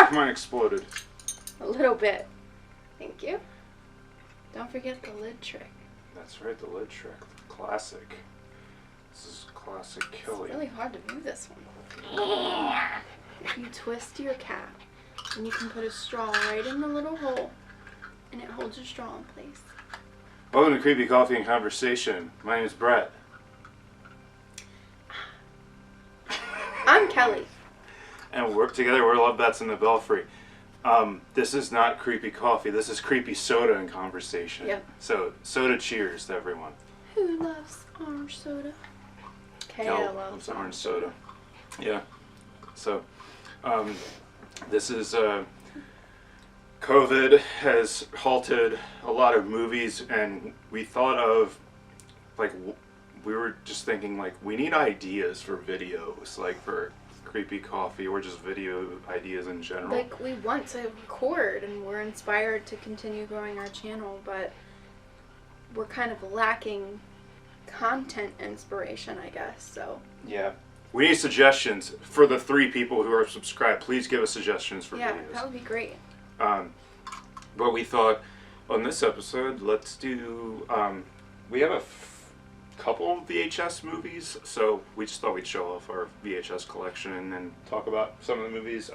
like mine exploded. A little bit. Thank you. Don't forget the lid trick. That's right, the lid trick. Classic. This is classic Kelly. It's really hard to move this one. If you twist your cap, and you can put a straw right in the little hole, and it holds your straw in place. Welcome to Creepy Coffee and Conversation. My name is Brett. I'm Kelly. And we work together. We're Love Bats in the Belfry. This is not Creepy Coffee. This is Creepy Soda and Conversation. Yep. So, soda cheers to everyone. Who loves orange soda? Kayla loves orange soda. Yeah. So, this is, COVID has halted a lot of movies, and we thought of, like, we were just thinking, like, we need ideas for videos, like, for Creepy Coffee, or just video ideas in general. Like, we want to record, and we're inspired to continue growing our channel, but we're kind of lacking content inspiration, I guess, so. Yeah. We need suggestions for the 3 people who are subscribed. Please give us suggestions for videos. Yeah, that would be great. But we thought on this episode, let's do, we have a couple VHS movies, so we just thought we'd show off our VHS collection and then talk about some of the movies.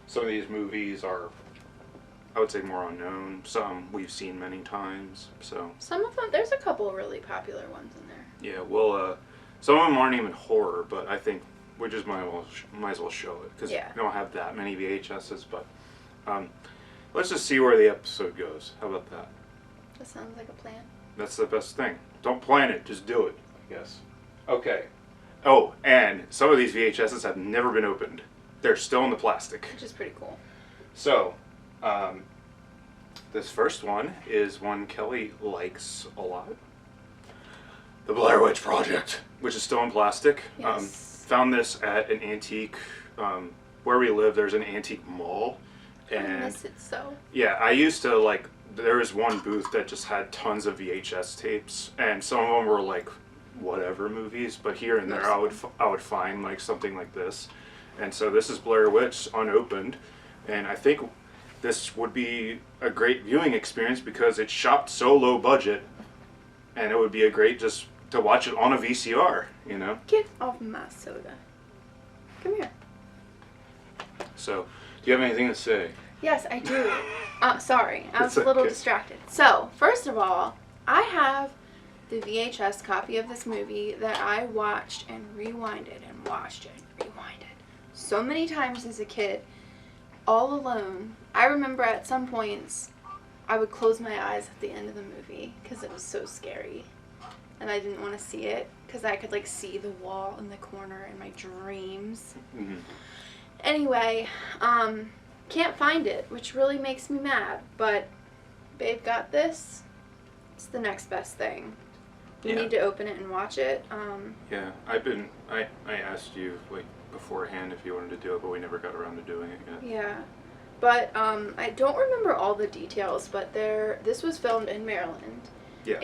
Some of these movies are, I would say, more unknown. Some we've seen many times, so. Some of them, there's a couple of really popular ones in there. Yeah, well, some of them aren't even horror, but I think we just might as well show it, because we don't have that many VHSs, but let's just see where the episode goes. How about that? That sounds like a plan. That's the best thing. Don't plan it, just do it, I guess. Okay. Oh, and some of these VHSs have never been opened. They're still in the plastic. Which is pretty cool. So, this first one is one Kelly likes a lot. The Blair Witch Project, which is still in plastic. Yes. Found this at an antique, where we live, there's an antique mall. And I miss it so. Yeah, I used to, like, there was one booth that just had tons of VHS tapes, and some of them were, like, whatever movies, but here and there I would find, like, something like this. And so this is Blair Witch unopened, and I think this would be a great viewing experience because it's shot so low budget, and it would be a great just to watch it on a VCR, you know? Get off my soda. Come here. So, do you have anything to say? Yes, I do. Sorry, I was It's a little okay. distracted. So, first of all, I have the VHS copy of this movie that I watched and rewinded and watched and rewinded so many times as a kid, all alone. I remember at some points I would close my eyes at the end of the movie because it was so scary. And I didn't want to see it because I could, like, see the wall in the corner in my dreams. Mm-hmm. Anyway, can't find it, which really makes me mad, but babe got this. It's the next best thing. We need to open it and watch it. Yeah, I asked you, like, beforehand if you wanted to do it, but we never got around to doing it yet. Yeah, but I don't remember all the details, but this was filmed in Maryland. Yeah.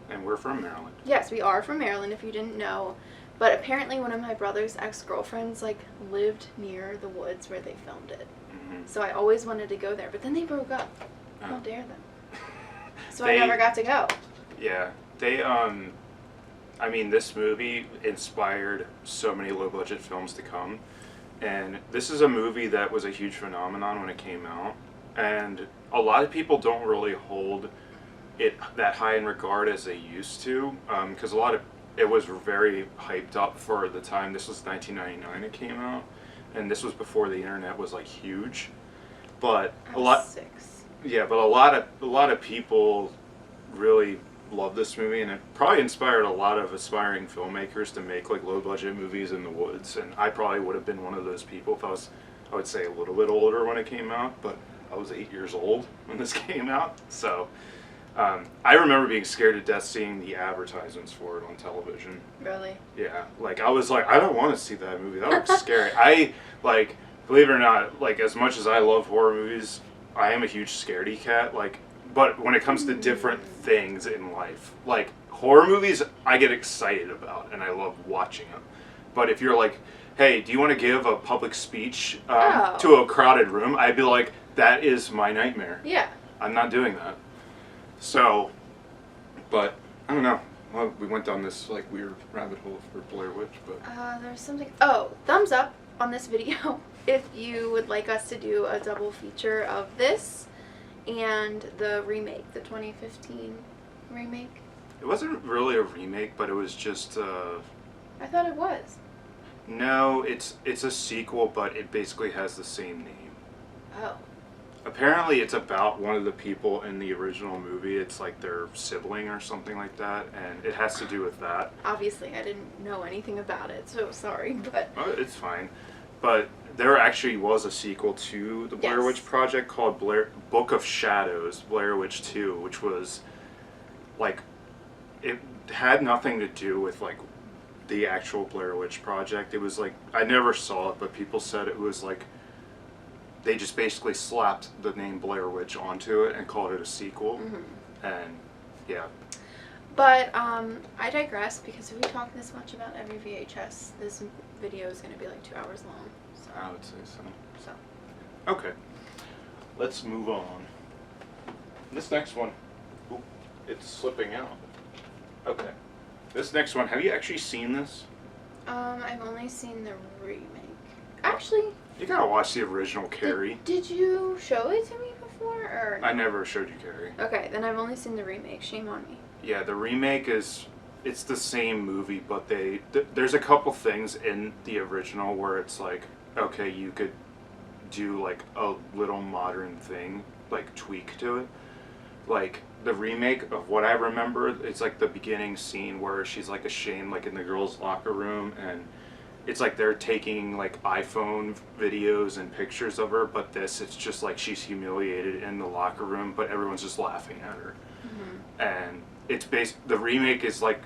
And we're from Maryland. Yes, we are from Maryland, if you didn't know. But apparently one of my brother's ex-girlfriends, like, lived near the woods where they filmed it. Mm-hmm. So I always wanted to go there, but then they broke up. Oh. How dare them. So I never got to go. Yeah. They, I mean, this movie inspired so many low-budget films to come. And this is a movie that was a huge phenomenon when it came out. And a lot of people don't really hold it that high in regard as they used to. Because it was very hyped up for the time. This was 1999 it came out. And this was before the internet was, like, huge. But I was 6. Yeah, but a lot of people really love this movie, and it probably inspired a lot of aspiring filmmakers to make, like, low budget movies in the woods. And I probably would have been one of those people if I would say a little bit older when it came out, but I was 8 years old when this came out. So I remember being scared to death seeing the advertisements for it on television. Really? Yeah, like, I was like, I don't want to see that movie. That looks scary. I, like, believe it or not, like, as much as I love horror movies, I am a huge scaredy cat, like, but when it comes to different things in life, like, horror movies, I get excited about, and I love watching them. But if you're, like, hey, do you want to give a public speech Oh. to a crowded room? I'd be like, that is my nightmare. Yeah. I'm not doing that. So, but I don't know. Well, we went down this like weird rabbit hole for Blair Witch, but There's something. Oh, thumbs up on this video if you would like us to do a double feature of this and the remake, the 2015 remake. it wasn't really a remake, but it was just I thought it was. no, it's a sequel, but it basically has the same name. Oh. Apparently, it's about one of the people in the original movie. It's like their sibling or something like that, and it has to do with that. Obviously, I didn't know anything about it, so sorry, but It's fine. But there actually was a sequel to the Blair Yes. Witch Project called Book of Shadows, Blair Witch 2, which was like, it had nothing to do with like the actual Blair Witch Project. It was like, I never saw it, but people said it was like, they just basically slapped the name Blair Witch onto it and called it a sequel. And yeah. But I digress because if we talk this much about every VHS, this video is going to be like 2 hours long. So. I would say so. So. Okay. Let's move on. This next one, oop, it's slipping out. Okay. This next one, have you actually seen this? I've only seen the remake. Actually, You gotta watch the original Carrie. did you show it to me before or? I never showed you Carrie. Okay, then I've only seen the remake. Shame on me. Yeah, the remake it's the same movie, but there's a couple things in the original where it's like, okay, you could do like a little modern thing, like tweak to it. Like the remake of what I remember, it's like the beginning scene where she's like ashamed, like in the girls' locker room, and it's like they're taking like iPhone videos and pictures of her, but it's just like she's humiliated in the locker room, but everyone's just laughing at her. And it's the remake is like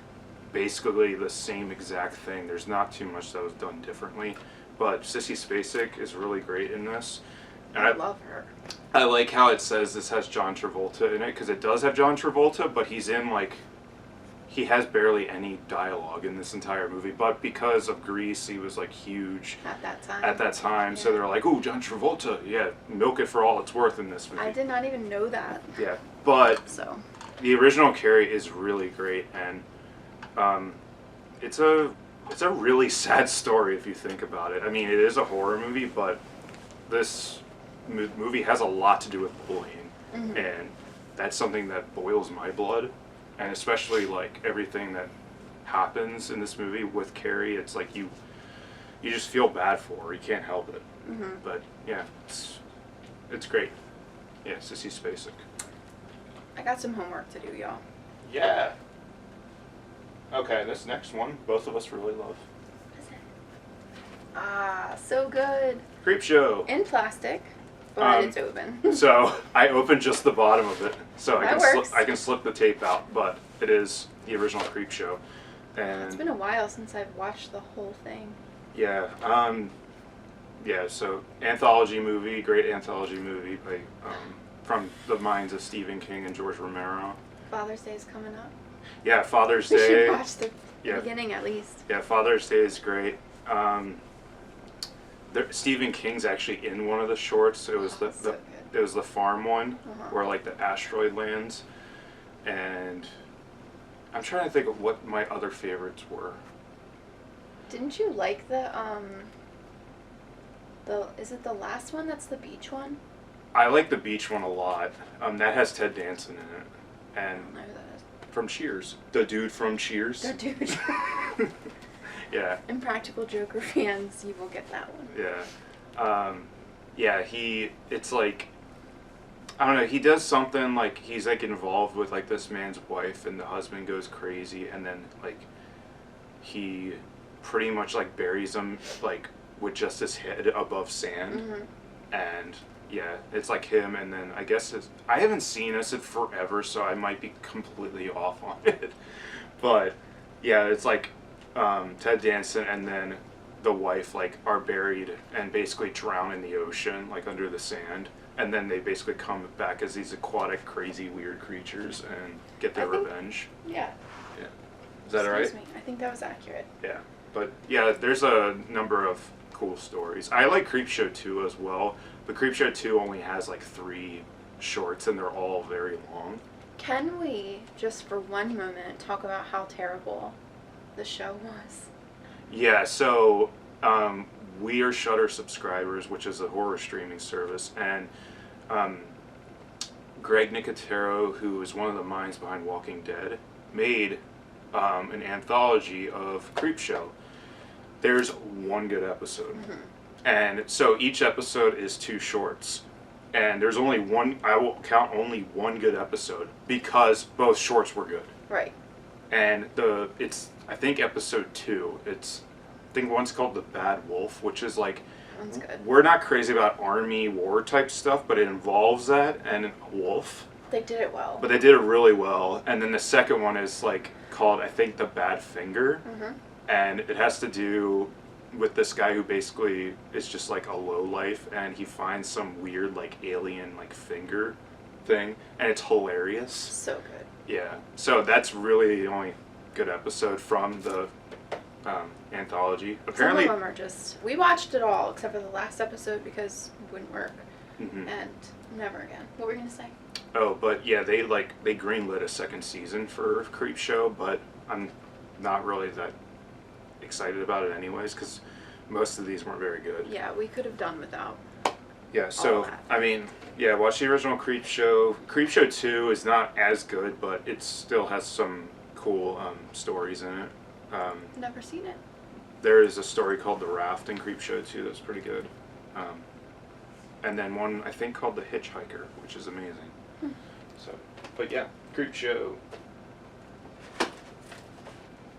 basically the same exact thing. There's not too much that was done differently, but Sissy Spacek is really great in this. And I love her. I like how it says this has John Travolta in it, because it does have John Travolta, but he's in like, he has barely any dialogue in this entire movie, but because of Grease, he was like huge At that time. Yeah. So they're like, "Ooh, John Travolta, yeah, milk it for all it's worth in this movie." I did not even know that. Yeah, but So. the original Carrie is really great, and it's a really sad story if you think about it. I mean, it is a horror movie, but this movie has a lot to do with bullying, and that's something that boils my blood. And especially like everything that happens in this movie with Carrie, it's like you just feel bad for her. You can't help it. But yeah, it's great. Yeah, Sissy Spacek. I got some homework to do, y'all. Yeah. Okay, this next one, both of us really love. Ah, so good. Creepshow. In plastic, but it's open. So I opened just the bottom of it, so That I can slip the tape out, but it is the original Creepshow. And It's been a while since I've watched the whole thing. yeah, yeah. So anthology movie, great anthology movie by from the minds of Stephen King and George Romero. Father's Day is coming up. Yeah, Father's We Day. should watch the Yeah. beginning at least. Yeah, Father's Day is great. Stephen King's actually in one of the shorts. It was So good. it was the farm one Uh-huh. where like the asteroid lands, and I'm trying to think of what my other favorites were. Didn't you like the is it the last one that's the beach one? I like the beach one a lot. That has Ted Danson in it, I and don't know who that is. from Cheers, the dude from Cheers. The dude. Yeah. Impractical Joker fans, you will get that one. Yeah. Yeah, it's like, I don't know, he does something like, he's like involved with like this man's wife, and the husband goes crazy, and then like, he pretty much like buries him like with just his head above sand. And yeah, it's like him, and then I guess I haven't seen this in forever, so I might be completely off on it. But yeah, it's like Ted Danson and then the wife like are buried and basically drown in the ocean, like under the sand, and then they basically come back as these aquatic, crazy, weird creatures and get their revenge. Yeah. Yeah. Is that alright? Excuse me. I think that was accurate. Yeah. But yeah, there's a number of cool stories. I like Creepshow 2 as well, but Creepshow 2 only has like 3 shorts and they're all very long. Can we, just for one moment, talk about how terrible the show was? Yeah, so we are Shudder subscribers, which is a horror streaming service, and Greg Nicotero, who is one of the minds behind Walking Dead, made an anthology of Creepshow. There's one good episode. And so each episode is 2 shorts. And there's only one, I will count only one good episode because both shorts were good. Right. And it's, I think episode 2, I think one's called The Bad Wolf, which is like, That's good. we're not crazy about army war type stuff, but it involves that and a wolf. They did it well. But they did it really well. And then the second one is like called, I think, The Bad Finger. And it has to do with this guy who basically is just like a lowlife, and he finds some weird like alien like finger thing, and it's hilarious. So good. Yeah. So that's really the only good episode from the anthology. Apparently, some of them are just. We watched it all except for the last episode because it wouldn't work, and never again. What were you gonna say? Oh, but yeah, they greenlit a second season for Creepshow, but I'm not really that excited about it anyways because most of these weren't very good. Yeah, we could have done without. Yeah, so all that. I mean, yeah, watch the original Creepshow. Creepshow 2 is not as good, but it still has some cool stories in it. Never seen it. There is a story called The Raft in Creepshow 2 that's pretty good. And then one I think called The Hitchhiker, which is amazing. So, but yeah, Creepshow.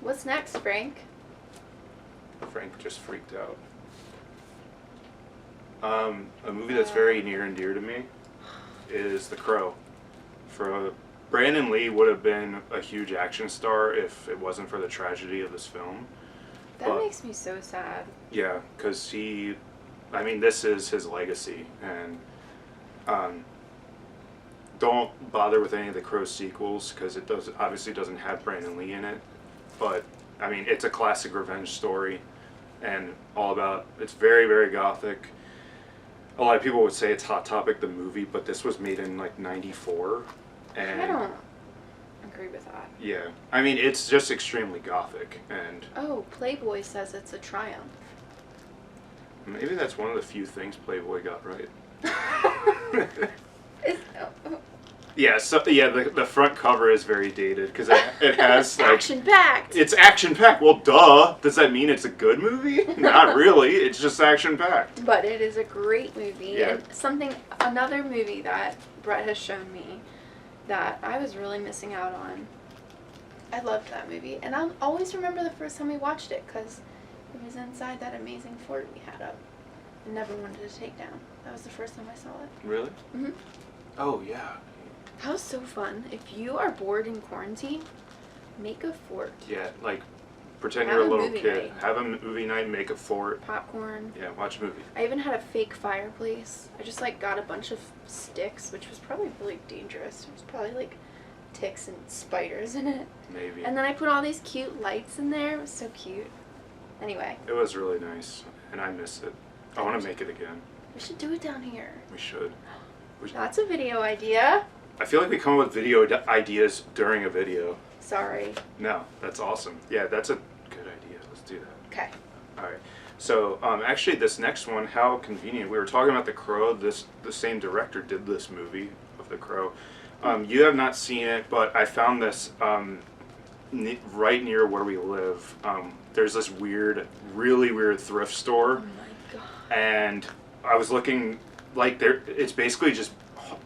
What's next, Frank? Frank just freaked out. A movie that's very near and dear to me is The Crow. Brandon Lee would have been a huge action star if it wasn't for the tragedy of this film. That makes me so sad. Yeah, because this is his legacy, and don't bother with any of the Crow sequels because it obviously doesn't have Brandon Lee in it. But I mean, it's a classic revenge story, and it's very, very gothic. A lot of people would say it's Hot Topic the movie, but this was made in like '94, and I don't agree with that. yeah, I mean it's just extremely gothic, and Oh, Playboy says it's a triumph. maybe that's one of the few things Playboy got right. Yeah, so yeah, the front cover is very dated because it has like action packed. It's action packed. Well, duh. Does that mean it's a good movie? Not really. It's just action packed. But it is a great movie, Yeah. and another movie that Brett has shown me that I was really missing out on. I loved that movie, and I'll always remember the first time we watched it because it was inside that amazing fort we had up and never wanted to take down. That was the first time I saw it. Really? Mhm. Oh yeah. That was so fun. If you are bored in quarantine, make a fort. Yeah, like pretend Have you're a a little movie kid. night. Have a movie night. Make a fort. Popcorn. Yeah, watch a movie. I even had a fake fireplace. I just got a bunch of sticks, which was probably really dangerous. There was probably ticks and spiders in it. Maybe. And then I put all these cute lights in there. It was so cute. Anyway, It was really nice, and I miss it. I want to make it again. we should do it down here. We should. That's a video idea. I feel like we come up with video ideas during a video. Sorry. No, that's awesome. Yeah, that's a good idea. Let's do that. Okay. All right. So, actually, this next one, how convenient. We were talking about The Crow. The same director did this movie of The Crow. You have not seen it, but I found this right near where we live. There's this really weird thrift store. Oh my god. And I was looking, it's basically just,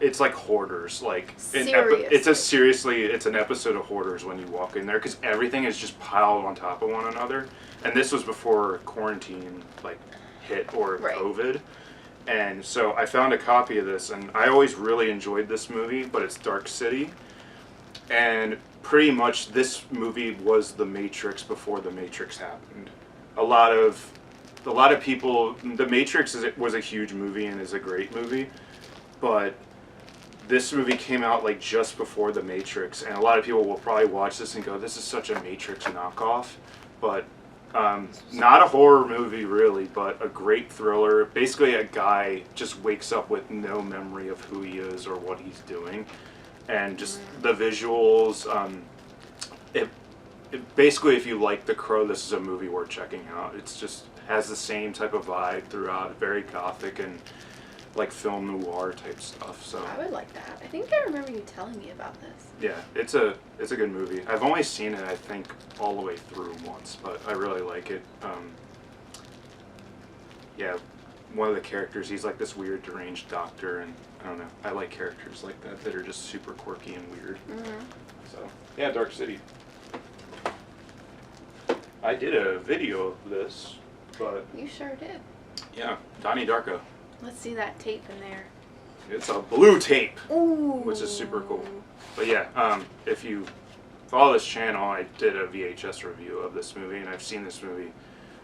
it's like Hoarders. It's an episode of Hoarders when you walk in there, because everything is just piled on top of one another. And this was before quarantine hit or Right. COVID. And so I found a copy of this, and I always really enjoyed this movie, but it's Dark City. And pretty much this movie was The Matrix before The Matrix happened. A lot of people, The Matrix was a huge movie and is a great movie, but this movie came out just before The Matrix, and a lot of people will probably watch this and go, this is such a Matrix knockoff, but Not a horror movie, really, but a great thriller. Basically, a guy just wakes up with no memory of who he is or what he's doing. And just the visuals. Basically, if you like The Crow, this is a movie worth checking out. It's just has the same type of vibe throughout. Very gothic and like film noir type stuff. So I would like that. I think I remember you telling me about this. yeah, it's a good movie. I've only seen it, I think, all the way through once, but I really like it. Yeah, one of the characters, he's like this weird deranged doctor, and I don't know. I like characters like that are just super quirky and weird. So yeah, Dark City. I did a video of this, but You sure did. yeah, Donnie Darko. Let's see that tape in there. It's a blue tape, Ooh. which is super cool. But yeah, if you follow this channel, I did a VHS review of this movie, and I've seen this movie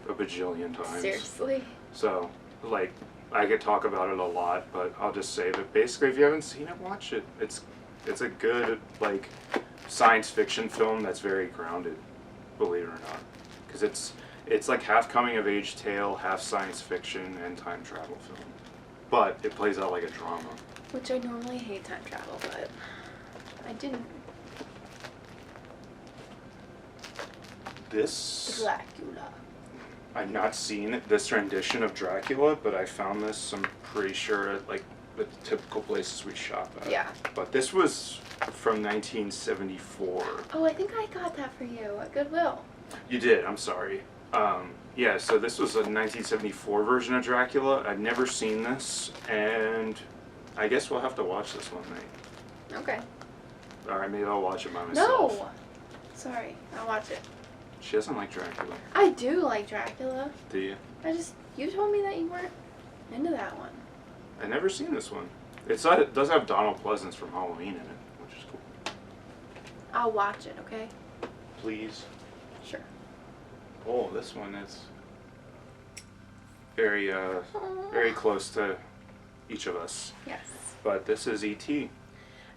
a bajillion times. Seriously? So, like, I could talk about it a lot, but I'll just say that basically, if you haven't seen it, watch it. It's a good, like, science fiction film that's very grounded, believe it or not. Because it's like half coming of age tale, half science fiction, and time travel film. But it plays out like a drama. Which I normally hate time travel, but I didn't. This, Dracula. I've not seen this rendition of Dracula, but I found this, I'm pretty sure, at like the typical places we shop at. Yeah. But this was from 1974. Oh, I think I got that for you at Goodwill. You did, I'm sorry. Yeah, so this was a 1974 version of Dracula. I'd never seen this, and I guess we'll have to watch this one night. Okay. Alright, maybe I'll watch it by myself. No! Sorry, I'll watch it. She doesn't like Dracula. I do like Dracula. Do you? You told me that you weren't into that one. I've never seen this one. It does have Donald Pleasance from Halloween in it, which is cool. I'll watch it, okay? Please. Sure. Oh, this one is very, very close to each of us. Yes. But this is E.T.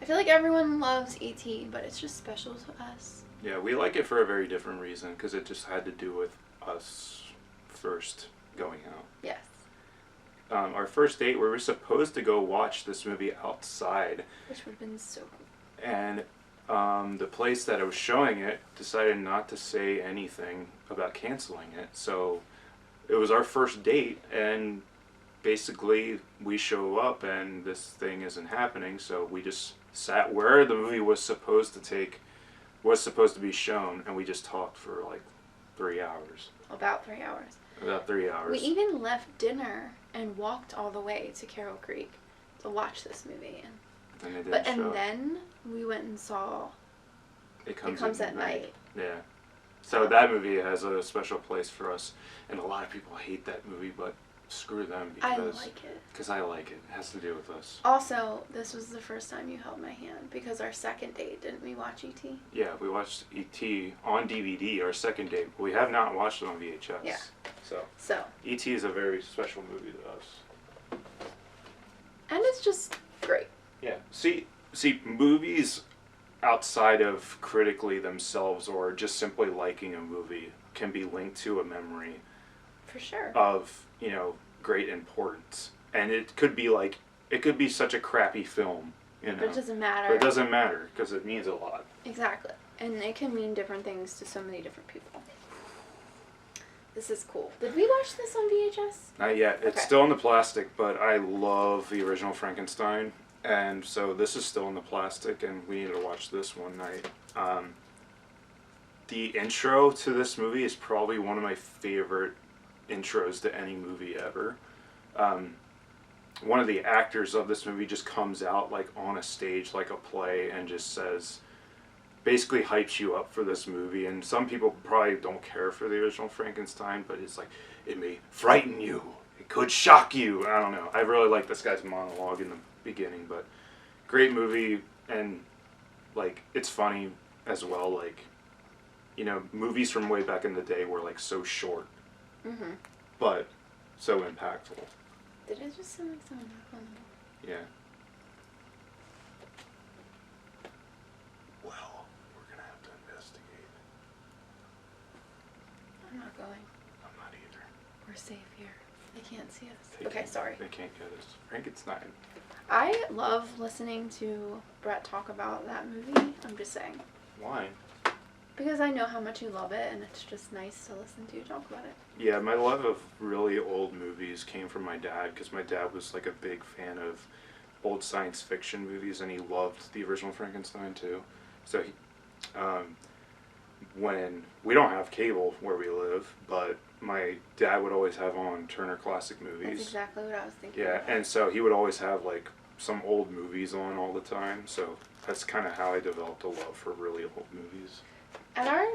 I feel like everyone loves E.T., but it's just special to us. Yeah, we like it for a very different reason, because it just had to do with us first going out. Yes. Our first date, we were supposed to go watch this movie outside. Which would have been so cool. And the place that I was showing it decided not to say anything about canceling it. So it was our first date, and basically we show up and this thing isn't happening. So we just sat where the movie was supposed to be shown, and we just talked for like 3 hours. About 3 hours. About 3 hours. We even left dinner and walked all the way to Carroll Creek to watch this movie. And then we went and saw It Comes at Night. Yeah. So that movie has a special place for us, and a lot of people hate that movie, but screw them I like it. Because I like it. It has to do with us. Also, this was the first time you held my hand, because our second date, didn't we watch E.T.? Yeah, we watched E.T. on DVD, our second date. We have not watched it on VHS. Yeah. So E.T. is a very special movie to us. And it's just great. Yeah. See, movies outside of critically themselves or just simply liking a movie can be linked to a memory For sure. of, great importance. And it could be such a crappy film, But it doesn't matter. But it doesn't matter because it means a lot. Exactly. And it can mean different things to so many different people. This is cool. Did we watch this on VHS? Not yet. It's Okay. still in the plastic, but I love the original Frankenstein. And so this is still in the plastic, and we need to watch this one night. The intro to this movie is probably one of my favorite intros to any movie ever. One of the actors of this movie just comes out like on a stage like a play and just says, basically hypes you up for this movie. And some people probably don't care for the original Frankenstein, but it's like, it may frighten you, it could shock you. I don't know. I really like this guy's monologue in the beginning, but great movie. And like, it's funny as well. Like, movies from way back in the day were like so short, but so impactful. Did it just sound like someone knocked on the door? Yeah. Well, we're gonna have to investigate. I'm not going. safe here. They can't see us. They Okay, can't- sorry. They can't get us. Frankenstein. I love listening to Brett talk about that movie. I'm just saying. Why? Because I know how much you love it, and it's just nice to listen to you talk about it. Yeah, my love of really old movies came from my dad, because my dad was like a big fan of old science fiction movies, and he loved the original Frankenstein too. So he, when we don't have cable where we live, but my dad would always have on Turner Classic Movies. That's exactly what I was thinking. Yeah, about. and so he would always have like some old movies on all the time. So that's kind of how I developed a love for really old movies. At our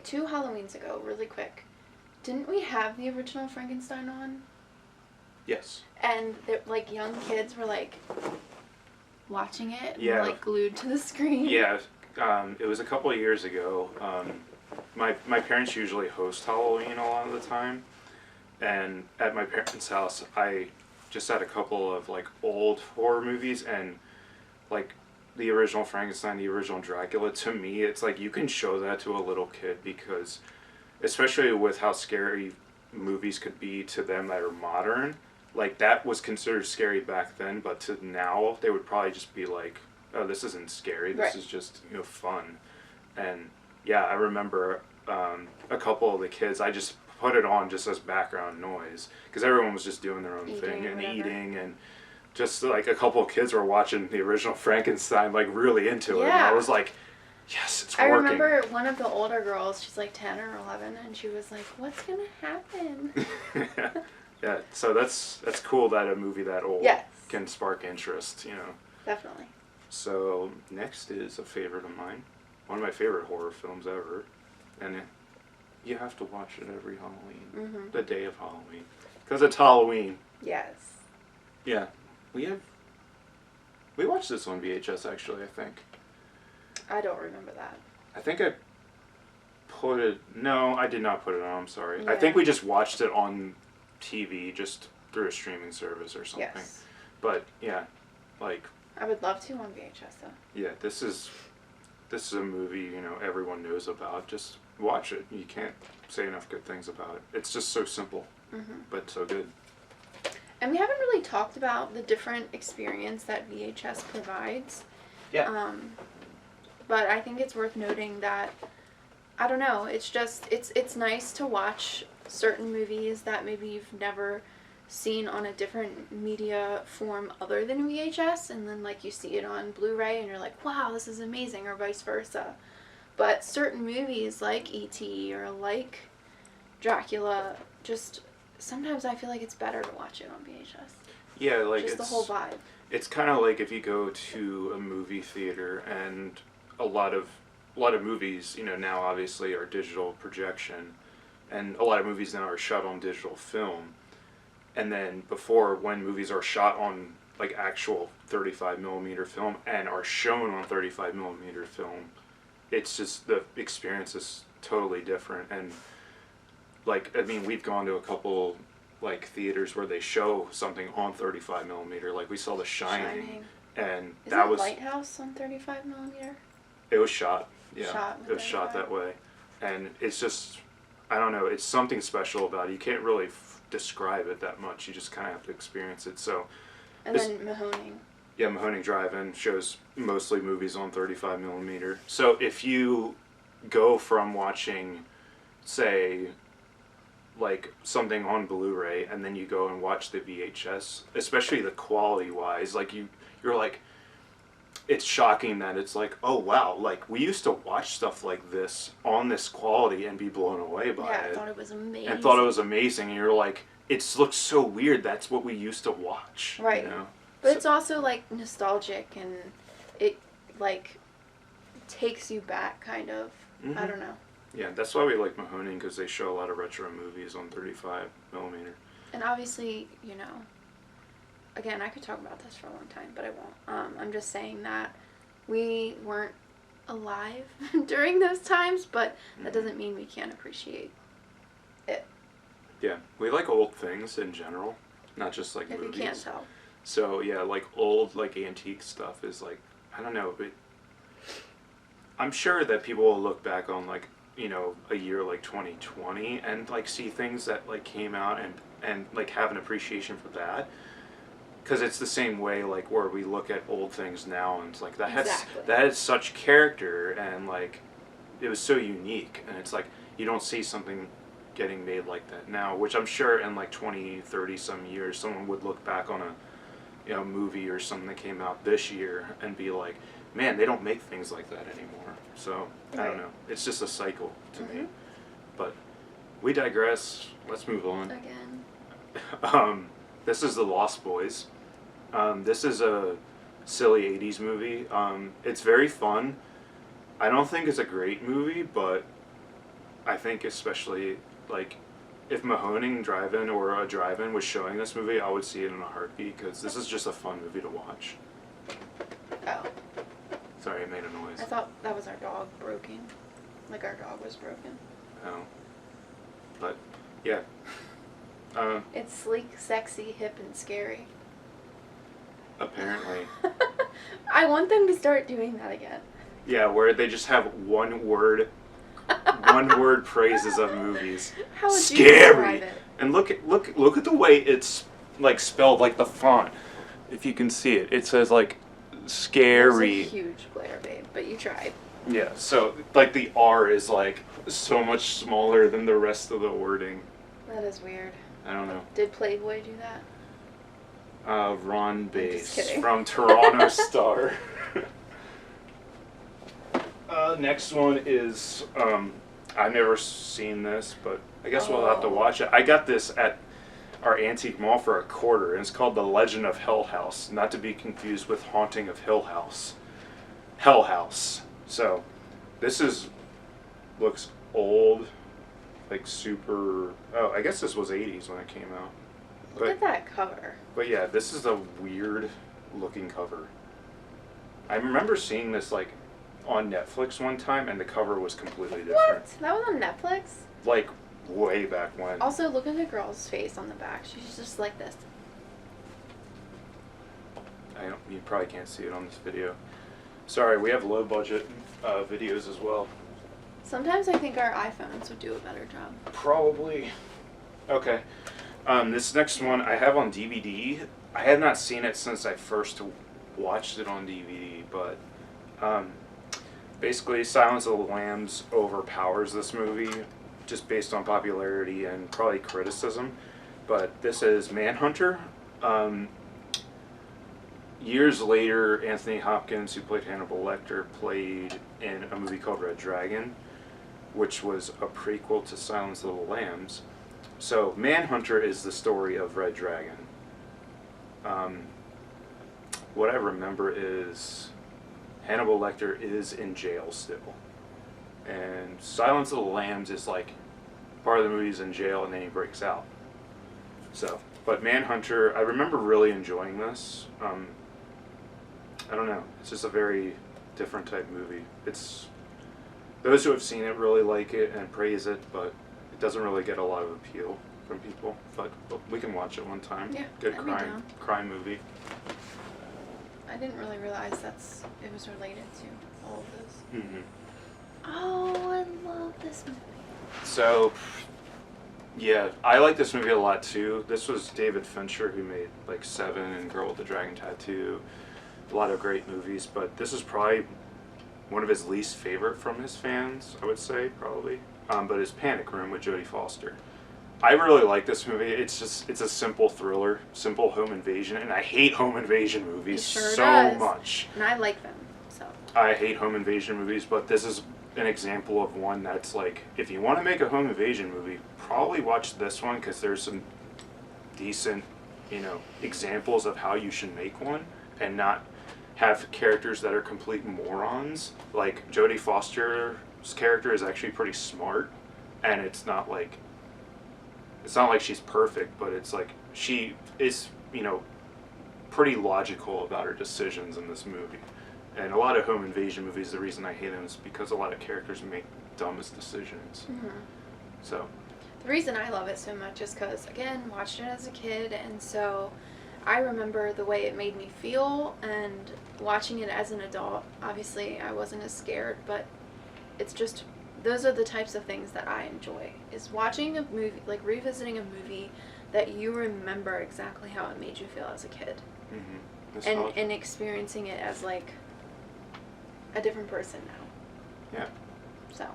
2 Halloweens ago, really quick, didn't we have the original Frankenstein on? Yes. And like young kids were like watching it, and Yeah. were, like glued to the screen. Yeah, it was a couple of years ago. My parents usually host Halloween a lot of the time, and at my parents' house, I just had a couple of like old horror movies, and like the original Frankenstein, the original Dracula. To me, it's like you can show that to a little kid, because, especially with how scary movies could be to them that are modern, like that was considered scary back then, but to now they would probably just be like, oh, this isn't scary, this Right. is just, fun. And yeah, I remember a couple of the kids, I just put it on just as background noise, because everyone was just doing their own Eating thing or and whatever. eating, and just like a couple of kids were watching the original Frankenstein, like really into it, and I Yeah. was like, yes, it's I working. remember one of the older girls, she's like 10 or 11, and she was like, what's gonna happen? Yeah, so that's cool that a movie that old Yes. can spark interest, Definitely. So next is a favorite of mine, one of my favorite horror films ever, and you have to watch it every Halloween, Mm-hmm. the day of Halloween, because it's Halloween. Yes. Yeah, we watched this on VHS actually. I don't remember that. I think I put it. No, I did not put it on. I'm sorry. I Yeah. think we just watched it on TV, just through a streaming service or something. Yes. But yeah, like. I would love to on VHS though. Yeah, this is a movie, everyone knows about. Just watch it. You can't say enough good things about it. It's just so simple, Mm-hmm. but so good. And we haven't really talked about the different experience that VHS provides. Yeah. But I think it's worth noting that, I don't know, it's just, it's nice to watch certain movies that maybe you've never seen on a different media form other than VHS, and then like you see it on Blu-ray and you're like, wow, this is amazing, or vice versa. But certain movies like E.T. or like Dracula, just sometimes I feel like it's better to watch it on VHS. Yeah, like Just the whole vibe. It's kind of like if you go to a movie theater, and a lot of movies, now obviously are digital projection, and a lot of movies now are shot on digital film. And then before, when movies are shot on like actual 35 millimeter film and are shown on 35 millimeter film, it's just, the experience is totally different. And like, I mean, we've gone to a couple like theaters where they show something on 35 millimeter, like we saw The Shining. And Is that was, Lighthouse on 35 millimeter? it was shot. Yeah, Shot with it was shot 35. that way. And it's just, I don't know, it's something special about it. You can't really describe it that much. You just kind of have to experience it. So, And This- then Mahoning. yeah, Mahoning Drive-In shows mostly movies on 35 millimeter. So if you go from watching, say, like something on Blu-ray, and then you go and watch the VHS, especially the quality-wise, like you're like, it's shocking that it's like, oh wow, like we used to watch stuff like this on this quality and be blown away by Yeah, I it. thought it was amazing. And thought it was amazing, and you're like, it looks so weird, that's what we used to watch. Right. You know? But So- it's also like nostalgic, and it like takes you back, kind of. I Mhm. don't know. Yeah, that's why we like Mahoning, because they show a lot of retro movies on 35 millimeter. And obviously, again, I could talk about this for a long time, but I won't. I'm just saying that we weren't alive during those times, but that doesn't mean we can't appreciate it. Yeah, we like old things in general, not just like If movies. you can't tell. So yeah, like old, like antique stuff is like, I don't know, but I'm sure that people will look back on like you know, a year like 2020 and like see things that like came out and like have an appreciation for that. Because it's the same way like where we look at old things now and it's like Exactly. that has such character and like it was so unique, and it's like you don't see something getting made like that now, which I'm sure in like 20, 30 some years someone would look back on a, you know, movie or something that came out this year and be like, man, they don't make things like that anymore. So I don't know, it's just a cycle to me. But we digress. Let's move on. Again. This is The Lost Boys. This is a silly 80s movie. It's very fun. I don't think it's a great movie, but I think especially like if Mahoning Drive-In or a Drive-In was showing this movie, I would see it in a heartbeat because this is just a fun movie to watch. Oh. Sorry, I made a noise. I thought that was our dog broken. Like our dog was broken. Oh. But, yeah. It's sleek, sexy, hip, and scary. Apparently. I want them to start doing that again. Yeah, where they just have one word praises of movies. How would Scary. you describe it? And look at the way it's like spelled, like the font. If you can see it, it says like scary. That's a huge Blair, babe, but you tried. Yeah, so like the R is like so much smaller than the rest of the wording. That is weird. I don't know. Did Playboy do that? Ron just Bass kidding. from Toronto Star. Next one is I've never seen this, but I guess we'll have to watch it. I got this at our antique mall for $0.25, and it's called The Legend of Hell House, not to be confused with Haunting of Hill House. Hell House. So, this looks old, like super. Oh, I guess this was 80s when it came out. Look at that cover. But yeah, this is a weird looking cover. I remember seeing this like on Netflix one time, and the cover was completely different. What? That was on Netflix? Like way back when. Also, look at the girl's face on the back. She's just like this. You probably can't see it on this video. Sorry, we have low budget videos as well. Sometimes I think our iPhones would do a better job. Probably. Okay. This next one I have on DVD. I have not seen it since I first watched it on DVD, but basically Silence of the Lambs overpowers this movie just based on popularity and probably criticism. But this is Manhunter. Years later, Anthony Hopkins, who played Hannibal Lecter, played in a movie called Red Dragon, which was a prequel to Silence of the Lambs. So Manhunter is the story of Red Dragon. What I remember is Hannibal Lecter is in jail still. And Silence of the Lambs is like part of the movie's in jail and then he breaks out. So, but Manhunter, I remember really enjoying this. I don't know, it's just a very different type movie. It's, those who have seen it really like it and praise it, but it doesn't really get a lot of appeal from people. But we can watch it one time. Yeah, good I'd be down. crime movie. I didn't really realize it was related to all of this. Mm-hmm. Oh, I love this movie. So, yeah, I like this movie a lot too. This was David Fincher who made like Seven and Girl with the Dragon Tattoo. A lot of great movies, but this is probably one of his least favorite from his fans, I would say, probably. But his Panic Room with Jodie Foster. I really like this movie. It's a simple thriller, simple home invasion, and I hate home invasion movies so much. And I like them, so. I hate home invasion movies, but this is an example of one that's like, if you want to make a home invasion movie, probably watch this one because there's some decent, examples of how you should make one and not have characters that are complete morons. Like Jodie Foster's character is actually pretty smart, and it's not like she's perfect, but it's like she is, pretty logical about her decisions in this movie. And a lot of home invasion movies, the reason I hate them is because a lot of characters make dumbest decisions. Mm-hmm. So. The reason I love it so much is because, again, watched it as a kid, and so I remember the way it made me feel, and watching it as an adult, obviously I wasn't as scared, but it's just those are the types of things that I enjoy, is watching a movie, like revisiting a movie that you remember exactly how it made you feel as a kid. Mm-hmm. And experiencing it as like a different person now. Yeah. So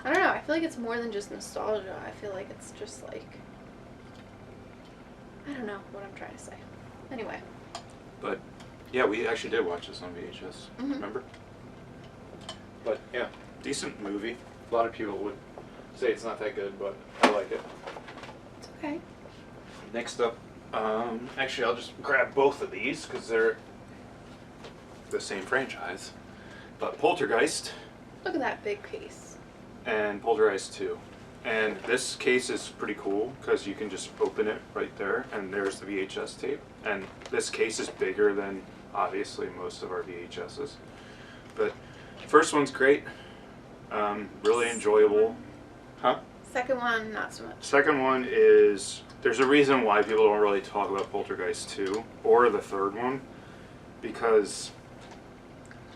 I don't know, I feel like it's more than just nostalgia. I feel like it's just like, I don't know what I'm trying to say. Anyway. But yeah, we actually did watch this on VHS. Mm-hmm. Remember? But yeah, decent movie. A lot of people would say it's not that good, but I like it. It's okay. Next up, actually I'll just grab both of these because they're the same franchise. But Poltergeist Look at that big case. and Poltergeist 2. And this case is pretty cool because you can just open it right there and there's the VHS tape. And this case is bigger than obviously most of our VHSs. But first one's great. Really enjoyable. Huh? Second one, not so much. Second one is, there's a reason why people don't really talk about Poltergeist 2 or the third one, because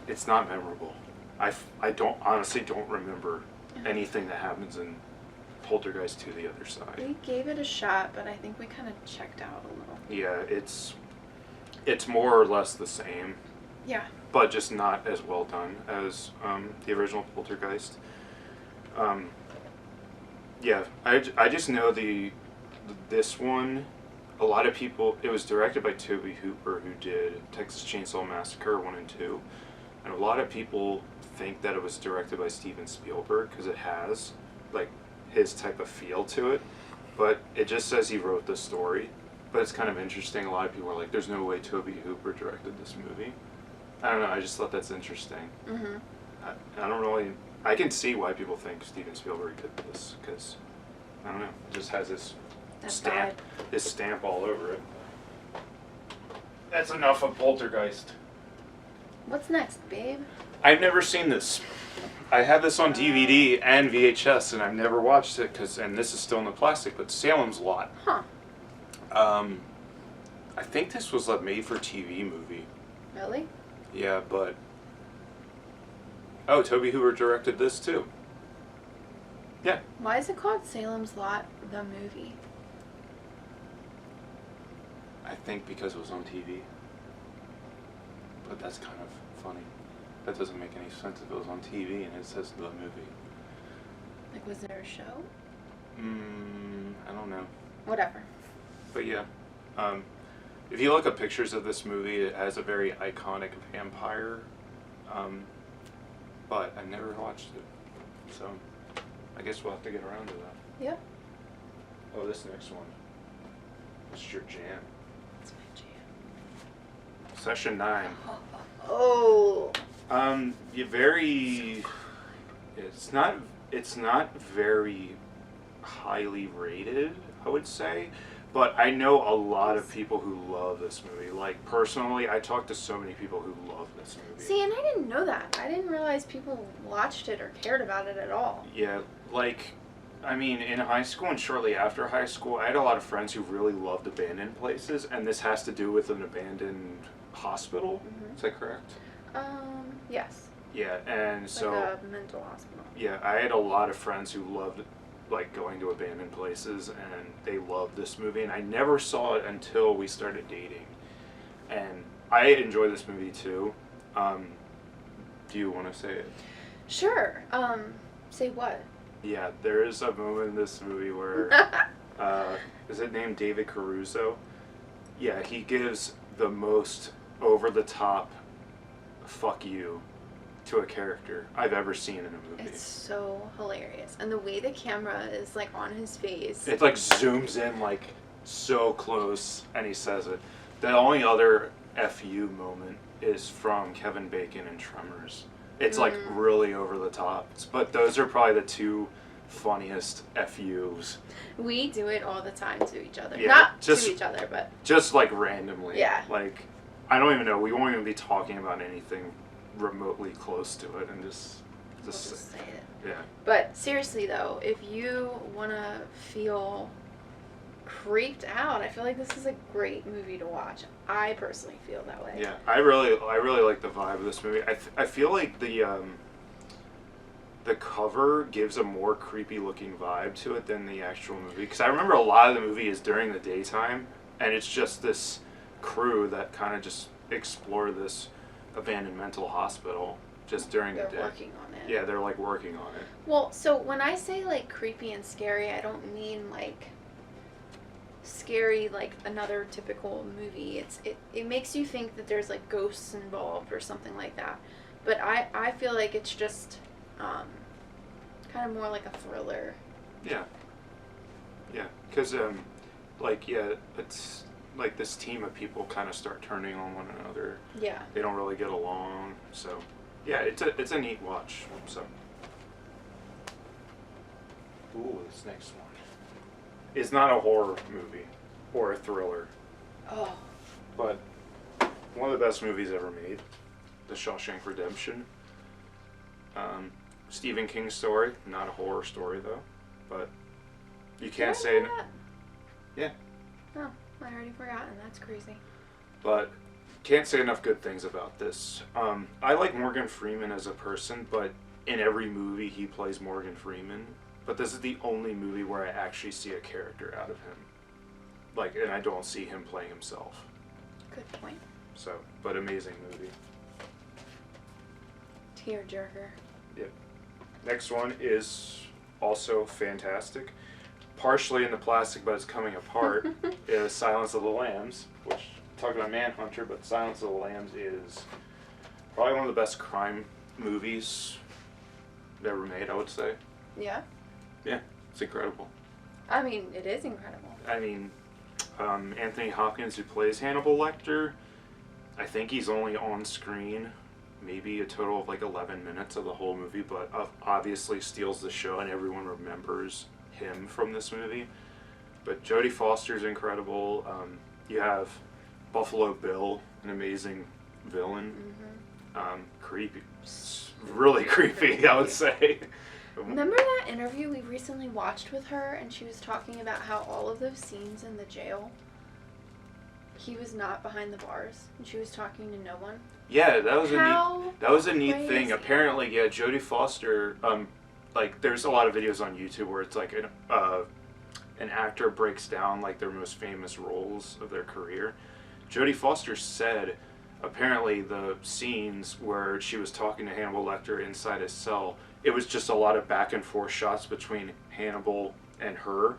it's not memorable. I don't honestly don't remember anything that happens in Poltergeist 2 the other side. We gave it a shot, but I think we kind of checked out a little. Yeah, it's more or less the same, Yeah. but just not as well done as the original Poltergeist. Yeah, I just know this one, a lot of people, it was directed by Tobe Hooper, who did Texas Chainsaw Massacre 1 and 2, and a lot of people think that it was directed by Steven Spielberg because it has like his type of feel to it, but it just says he wrote the story. But it's kind of interesting. A lot of people are like, there's no way Tobe Hooper directed this movie. I don't know, I just thought that's interesting. Mm-hmm. I don't really, I can see why people think Steven Spielberg did this, because, I don't know, it just has his stamp all over it. That's enough of Poltergeist. What's next, babe? I've never seen this. I have this on DVD and VHS, and I've never watched it, and this is still in the plastic, but Salem's Lot. Huh. I think this was a made-for-TV movie. Really? Yeah, but... Oh, Tobe Hooper directed this too. Yeah. Why is it called Salem's Lot, the movie? I think because it was on TV. But that's kind of funny. That doesn't make any sense if it was on TV and it says the movie. Like, was there a show? I don't know. Whatever. But yeah. If you look at pictures of this movie, it has a very iconic vampire. But I never watched it. So, I guess we'll have to get around to that. Yeah. Oh, this next one. This is your jam. That's my jam. Session 9. Oh. It's not very highly rated, I would say, but I know a lot of people who love this movie. Like, personally, I talked to so many people who love this movie. See, and I didn't know that. I didn't realize people watched it or cared about it at all. Yeah, like, I mean, in high school and shortly after high school, I had a lot of friends who really loved abandoned places, and this has to do with an abandoned hospital. Mm-hmm. Is that correct? Yes. Yeah, and so... Like a mental hospital. Yeah, I had a lot of friends who loved, like, going to abandoned places, and they loved this movie, and I never saw it until we started dating. And I enjoy this movie, too. Do you want to say it? Sure. Say what? Yeah, there is a moment in this movie where, is it named David Caruso? Yeah, he gives the most over-the-top fuck you to a character I've ever seen in a movie. It's so hilarious. And the way the camera is, like, on his face. It, like, zooms in, like, so close, and he says it. The only other FU moment is from Kevin Bacon in Tremors. It's, like, really over the top. But those are probably the two funniest FUs. We do it all the time to each other. Yeah, Not just- to each other, but... Just, like, randomly. Yeah. Like, I don't even know. We won't even be talking about anything remotely close to it, and just We'll just say it. yeah. But seriously, though, if you want to feel creeped out, I feel like this is a great movie to watch. I personally feel that way. Yeah, I really like the vibe of this movie. I feel like the cover gives a more creepy looking vibe to it than the actual movie. Because I remember a lot of the movie is during the daytime, and it's just this crew that kind of just explore this abandoned mental hospital just during the day. They're working on it. Yeah, they're like working on it. Well, so when I say like creepy and scary, I don't mean like scary like another typical movie. It makes you think that there's like ghosts involved or something like that. But I feel like it's just kind of more like a thriller. Yeah. Yeah, because it's like this team of people kind of start turning on one another. Yeah. They don't really get along, so yeah, it's a neat watch. So, ooh, this next one is not a horror movie or a thriller, Oh. but one of the best movies ever made, The Shawshank Redemption. Stephen King story, not a horror story though, but you can't say. That? Yeah. Oh, I already forgotten. That's crazy. But can't say enough good things about this. I like Morgan Freeman as a person, but in every movie he plays Morgan Freeman. But this is the only movie where I actually see a character out of him. Like, and I don't see him playing himself. Good point. So, but amazing movie. Tearjerker. Yep. Next one is also fantastic. Partially in the plastic, but it's coming apart. Is Silence of the Lambs, which, talking about Manhunter, but Silence of the Lambs is probably one of the best crime movies ever made, I would say. Yeah. Yeah, it's incredible. I mean, it is incredible. I mean, Anthony Hopkins, who plays Hannibal Lecter, I think he's only on screen maybe a total of like 11 minutes of the whole movie, but obviously steals the show and everyone remembers him from this movie. But Jodie Foster's incredible. You have Buffalo Bill, an amazing villain. Mm-hmm. Creepy. Really creepy, I would say. Remember that interview we recently watched with her, and she was talking about how all of those scenes in the jail, he was not behind the bars, and she was talking to no one? Yeah, that was a neat crazy. thing. Apparently, yeah, Jodie Foster, like, there's a lot of videos on YouTube where it's like an actor breaks down like their most famous roles of their career. Jodie Foster said apparently the scenes where she was talking to Hannibal Lecter inside his cell, it was just a lot of back and forth shots between Hannibal and her.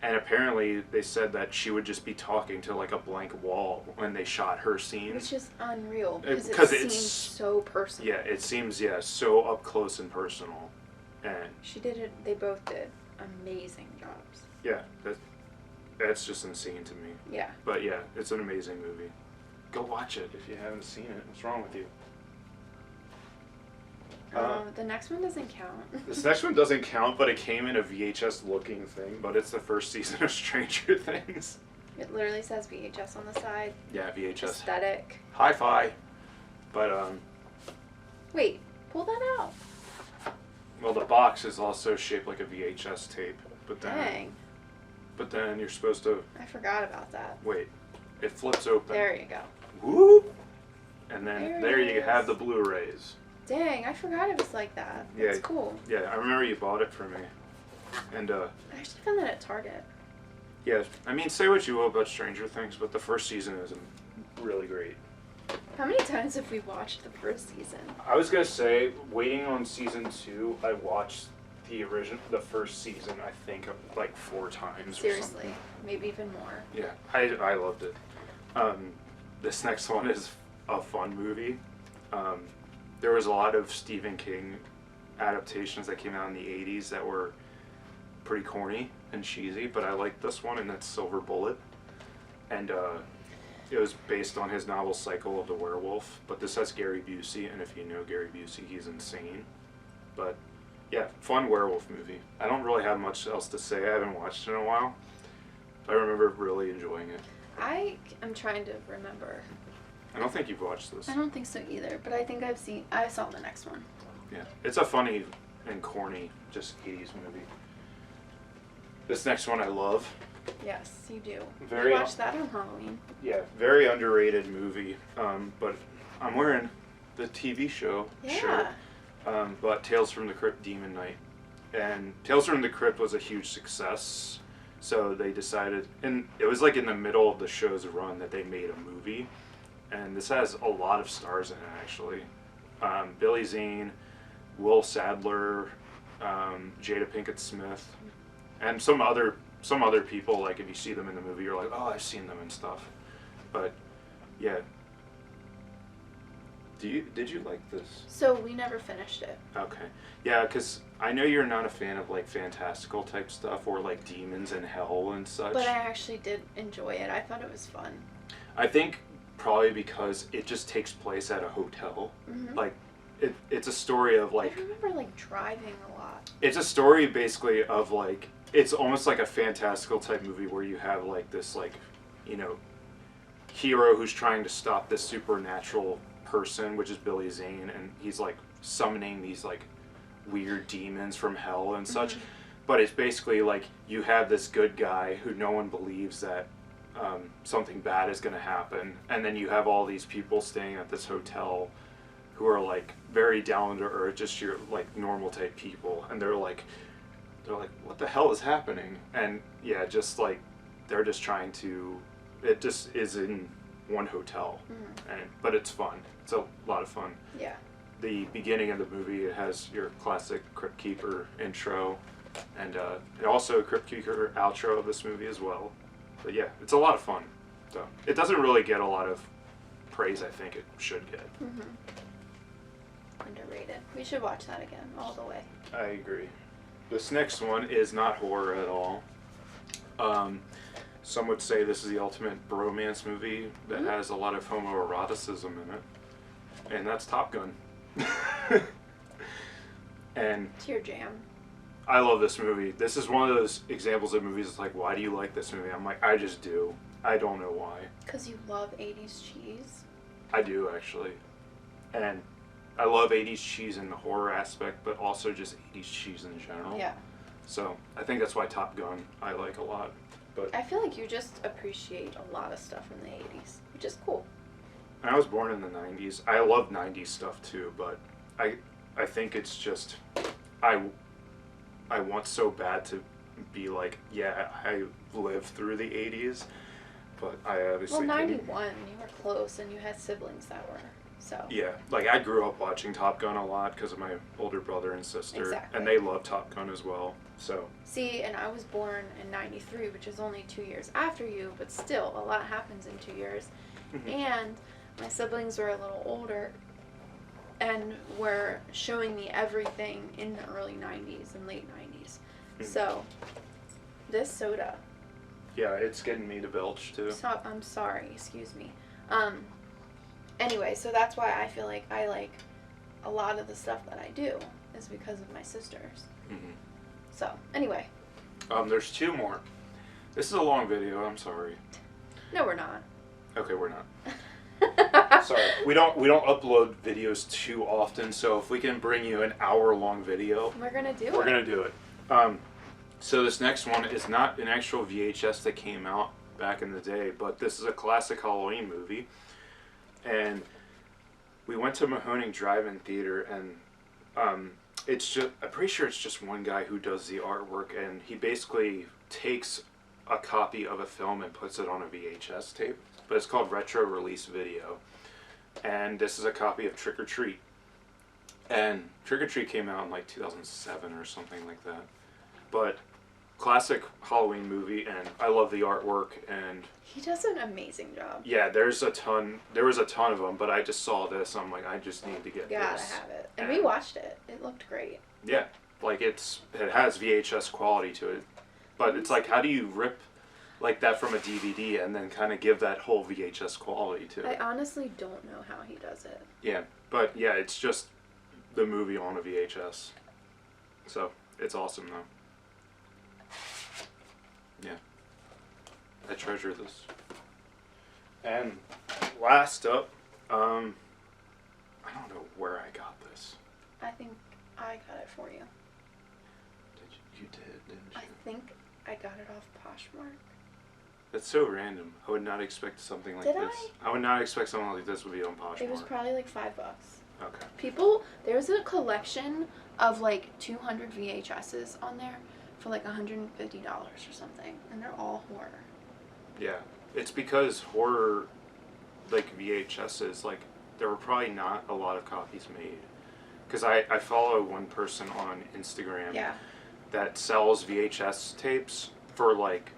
And apparently they said that she would just be talking to like a blank wall when they shot her scenes. Which is unreal because it seems so personal. Yeah, it seems, so up close and personal. And she did it, they both did amazing jobs. Yeah, that's just insane to me. Yeah. But yeah, it's an amazing movie. Go watch it if you haven't seen it. What's wrong with you? The next one doesn't count. This next one doesn't count, but it came in a VHS looking thing, but it's the first season of Stranger Things. It literally says VHS on the side. Yeah, VHS. Aesthetic. Hi-fi. But, Wait, pull that out. well, the box is also shaped like a VHS tape, but then... Dang. But then you're supposed to... I forgot about that. Wait. It flips open. There you go. Whoop! And then There it you is. have the Blu-rays. Dang, I forgot it was like that. That's cool. Yeah, I remember you bought it for me. And, I actually found that at Target. yeah, I mean, say what you will about Stranger Things, but the first season is really great. How many times have we watched the first season? I was gonna say, waiting on season 2, I watched the first season, I think, like 4 times. Seriously, or something. maybe even more. Yeah, I loved it. This next one is a fun movie. There was a lot of Stephen King adaptations that came out in the 80s that were pretty corny and cheesy, but I liked this one, and that's Silver Bullet. And it was based on his novel Cycle of the Werewolf, but this has Gary Busey, and if you know Gary Busey, he's insane. But yeah, fun werewolf movie. I don't really have much else to say. I haven't watched it in a while. I remember really enjoying it. I am trying to remember. I don't think you've watched this. I don't think so either, but I think I saw the next one. Yeah, it's a funny and corny, just 80s movie. This next one I love. Yes, you do. Very We watched that on Halloween. Yeah, very underrated movie. But I'm wearing the TV show shirt. but Tales from the Crypt Demon Knight. And Tales from the Crypt was a huge success, so they decided, and it was like in the middle of the show's run that they made a movie, and this has a lot of stars in it actually. Billy Zane, Will Sadler, Jada Pinkett Smith, and some other people. Like if you see them in the movie, you're like, oh, I've seen them and stuff. But yeah. Did you like this? So we never finished it. Okay. Yeah, because I know you're not a fan of like fantastical type stuff or like demons and hell and such. But I actually did enjoy it. I thought it was fun. I think probably because it just takes place at a hotel. Mm-hmm. Like it's a story of like. I remember like driving a lot. It's a story basically of like, it's almost like a fantastical type movie where you have like this like, you know, hero who's trying to stop this supernatural person, which is Billy Zane, and he's like summoning these like weird demons from hell and such. Mm-hmm. But it's basically like you have this good guy who no one believes that something bad is going to happen, and then you have all these people staying at this hotel who are like very down to earth, just your like normal type people, and they're like what the hell is happening? And yeah, just like they're just trying to, it just is in one hotel. Mm-hmm. But it's fun. It's a lot of fun. Yeah. The beginning of the movie, it has your classic Crypt Keeper intro, and also a Crypt Keeper outro of this movie as well. But yeah, it's a lot of fun. So it doesn't really get a lot of praise I think it should get. Mm-hmm. Underrated. We should watch that again all the way. I agree. This next one is not horror at all. Some would say this is the ultimate bromance movie that mm-hmm. has a lot of homoeroticism in it. And that's Top Gun. And it's your jam. I love this movie. This is one of those examples of movies that's like, why do you like this movie? I'm like, I just do. I don't know why. Because you love 80s cheese? I do, actually. And I love 80s cheese in the horror aspect, but also just 80s cheese in general. Yeah. So I think that's why Top Gun I like a lot. But I feel like you just appreciate a lot of stuff from the 80s, which is cool. I was born in the 90s. I love 90s stuff too, but I think it's just I want so bad to be like, yeah, I lived through the 80s, but I obviously well, 91, didn't. you were close and you had siblings that were, so. Yeah, like I grew up watching Top Gun a lot because of my older brother and sister, exactly. And they love Top Gun as well, so. See, and I was born in 93, which is only 2 years after you, but still, a lot happens in 2 years. Mm-hmm. And my siblings were a little older and were showing me everything in the early 90s and late 90s. Mm-hmm. So, this soda. Yeah, it's getting me to belch too. So, I'm sorry, excuse me. Anyway, so that's why I feel like I like a lot of the stuff that I do is because of my sisters. Mm-hmm. So, anyway. There's two more. This is a long video, I'm sorry. No, we're not. Okay, we're not. Sorry, we don't upload videos too often, so if we can bring you an hour-long video, we're gonna do it. So this next one is not an actual VHS that came out back in the day, but this is a classic Halloween movie, and we went to Mahoning Drive-In Theater, and it's just, I'm pretty sure it's just one guy who does the artwork, and he basically takes a copy of a film and puts it on a VHS tape, but it's called Retro Release Video. And this is a copy of Trick or Treat. And Trick or Treat came out in like 2007 or something like that. But classic Halloween movie, and I love the artwork, and he does an amazing job. Yeah, there was a ton of them, but I just saw this, I'm like, I just need to get this. Gotta have it. And we watched it. It looked great. Yeah, like it has VHS quality to it. But it's like, how do you rip like that from a DVD and then kind of give that whole VHS quality to it? I honestly don't know how he does it. Yeah, but yeah, it's just the movie on a VHS. So, it's awesome though. Yeah. I treasure this. And last up, I don't know where I got this. I think I got it for you. You did, didn't you? I think I got it off Poshmark. That's so random. I would not expect something like this. I would not expect something like this would be on Poshmark. It was probably like $5. Okay. There's a collection of like 200 VHSs on there for like $150 or something, and they're all horror. Yeah, it's because horror, like VHSs, like there were probably not a lot of copies made. Because I follow one person on Instagram that sells VHS tapes for like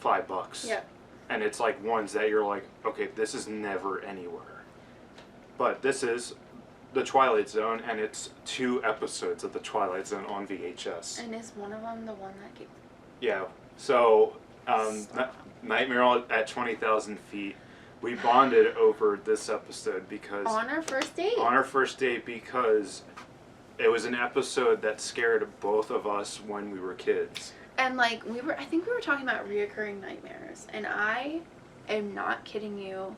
$5. Yeah. And it's like ones that you're like, okay, this is never anywhere. But this is the Twilight Zone, and it's 2 episodes of the Twilight Zone on VHS. And is one of them the one that gave... Yeah. So, Nightmare at 20,000 Feet, we bonded over this episode because... On our first date. On our first date, because it was an episode that scared both of us when we were kids. And like, I think we were talking about reoccurring nightmares, and I am not kidding you.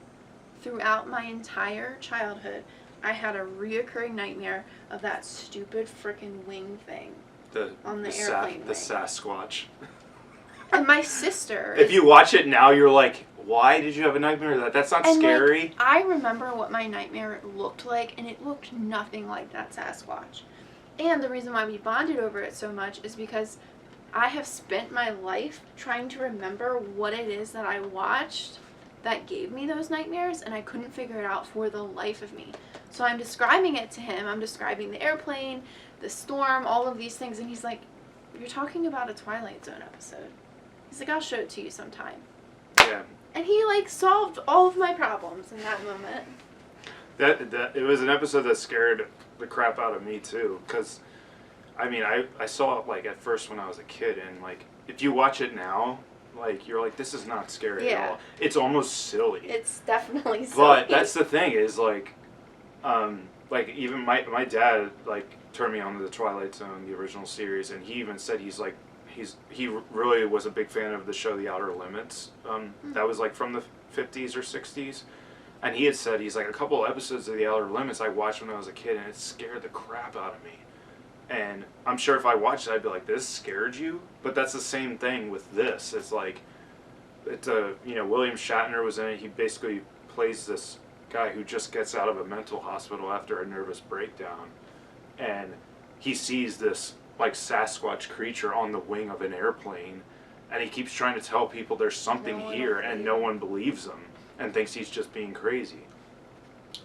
Throughout my entire childhood, I had a reoccurring nightmare of that stupid frickin' wing thing on the airplane. The Sasquatch. And my sister... If you watch it now, you're like, why did you have a nightmare of that? That's not scary. Like, I remember what my nightmare looked like, and it looked nothing like that Sasquatch. And the reason why we bonded over it so much is because I have spent my life trying to remember what it is that I watched that gave me those nightmares, and I couldn't figure it out for the life of me. So I'm describing it to him. I'm describing the airplane, the storm, all of these things, and he's like, you're talking about a Twilight Zone episode. He's like, I'll show it to you sometime. Yeah. And he like solved all of my problems in that moment. That it was an episode that scared the crap out of me too, because I mean I saw it like at first when I was a kid, and like if you watch it now, like you're like, this is not scary at all. It's almost silly. It's definitely silly. But that's the thing is like even my dad like turned me on to the Twilight Zone, the original series, and he even said he really was a big fan of the show The Outer Limits. That was like from the 50s or 60s. And he had said, he's like, a couple of episodes of The Outer Limits I watched when I was a kid, and it scared the crap out of me. And I'm sure if I watched it, I'd be like, this scared you? But that's the same thing with this. It's like, William Shatner was in it. He basically plays this guy who just gets out of a mental hospital after a nervous breakdown. And he sees this like Sasquatch creature on the wing of an airplane, and he keeps trying to tell people there's something here, and no one believes him and thinks he's just being crazy.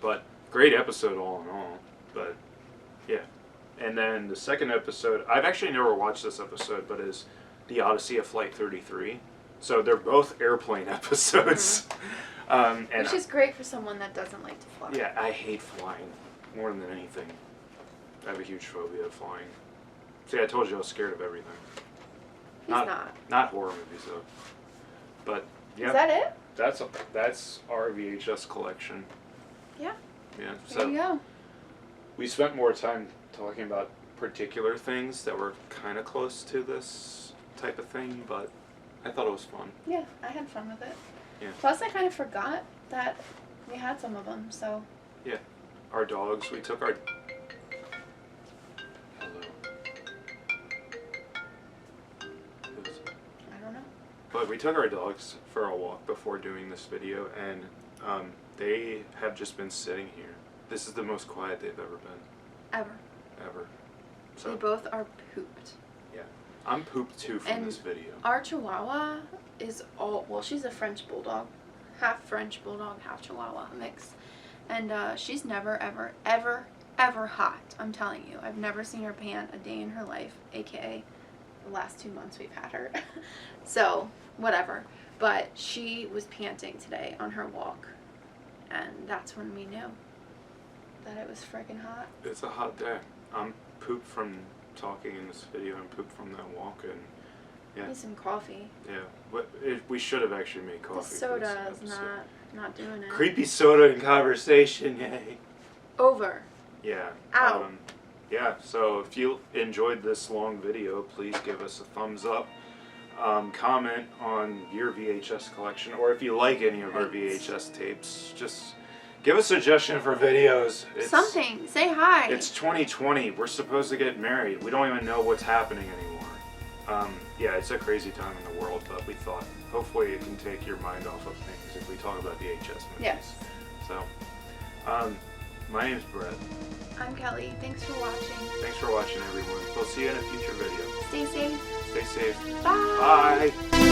But great episode all in all. But yeah. And then the second episode, I've actually never watched this episode, but is The Odyssey of Flight 33. So they're both airplane episodes. Which is great for someone that doesn't like to fly. Yeah, I hate flying more than anything. I have a huge phobia of flying. See, I told you I was scared of everything. He's not. Not horror movies, though. But, yeah. Is that it? That's our VHS collection. Yeah. Yeah. There you go. We spent more time talking about particular things that were kind of close to this type of thing, but I thought it was fun. Yeah, I had fun with it. Yeah. Plus, I kind of forgot that we had some of them, so. Yeah. Our dogs, we took our... But we took our dogs for a walk before doing this video, and they have just been sitting here. This is the most quiet they've ever been. Ever. So, they both are pooped. Yeah. I'm pooped too from this video. Our Chihuahua is she's a French Bulldog. Half French Bulldog, half Chihuahua mix. And she's never, ever, ever, ever hot. I'm telling you. I've never seen her pant a day in her life, aka the last 2 months we've had her. So, whatever. But she was panting today on her walk, and that's when we knew that it was freaking hot. It's a hot day. I'm pooped from talking in this video and pooped from that walk, and yeah. Need some coffee. Yeah, we should have actually made coffee. The soda is not doing it. Creepy soda and conversation, yay. Over. Yeah. Out. Yeah, so if you enjoyed this long video, please give us a thumbs up. Comment on your VHS collection, or if you like any of our VHS tapes, just give a suggestion for videos. Something. Say hi. It's 2020. We're supposed to get married. We don't even know what's happening anymore. Yeah, it's a crazy time in the world, but we thought hopefully it can take your mind off of things if we talk about VHS movies. Yes. So, My name's Brett. I'm Kelly. Thanks for watching. Thanks for watching, everyone. We'll see you in a future video. Stay safe. Stay safe. Bye. Bye.